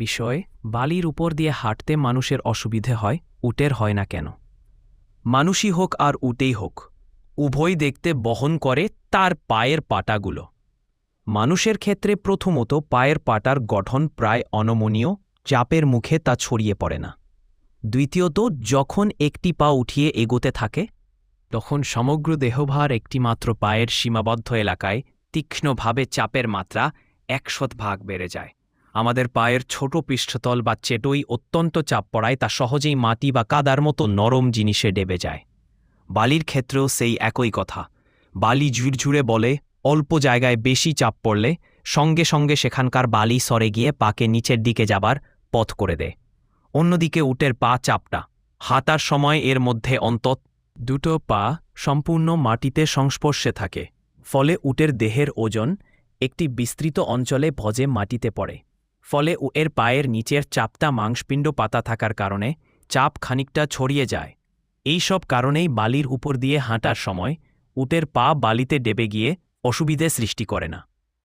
বিষয়, বালির উপর দিয়ে হাঁটতে মানুষের অসুবিধে হয়, উটের হয় না কেন? মানুষই হোক আর উটেই হোক, উভয় দেখতে বহন করে তার পায়ের পাটাগুলো। মানুষের ক্ষেত্রে প্রথমত পায়ের পাটার গঠন প্রায় অনমনীয়, চাপের মুখে তা ছড়িয়ে পড়ে না। দ্বিতীয়ত, যখন একটি পা উঠিয়ে এগোতে থাকে, তখন সমগ্র দেহভার একটিমাত্র পায়ের সীমাবদ্ধ এলাকায় তীক্ষ্ণভাবে চাপের মাত্রা 100 বেড়ে যায়। আমাদের পায়ের ছোট পৃষ্ঠতল বা চেটোই অত্যন্ত চাপ পড়ায় তা সহজেই মাটি বা কাদার মতো নরম জিনিসে ডেবে যায়। বালির ক্ষেত্রেও সেই একই কথা। বালি ঝুরঝুরে বলে, অল্প জায়গায় বেশি চাপ পড়লে সঙ্গে সঙ্গে সেখানকার বালি সরে গিয়ে পাকে নিচের দিকে যাবার পথ করে দেয়। অন্যদিকে উটের পা চাপটা, হাঁটার সময় এর মধ্যে অন্তত দুটো পা সম্পূর্ণ মাটিতে সংস্পর্শে থাকে, ফলে উটের দেহের ওজন একটি বিস্তৃত অঞ্চলে ভজে মাটিতে পড়ে। ফলে এর পায়ের নিচের চাপটা মাংসপিণ্ড পাতা থাকার কারণে চাপ খানিকটা ছড়িয়ে যায়। এই সব কারণেই বালির উপর দিয়ে হাঁটার সময় উটের পা বালিতে ডেবে গিয়ে অসুবিধে সৃষ্টি করে না।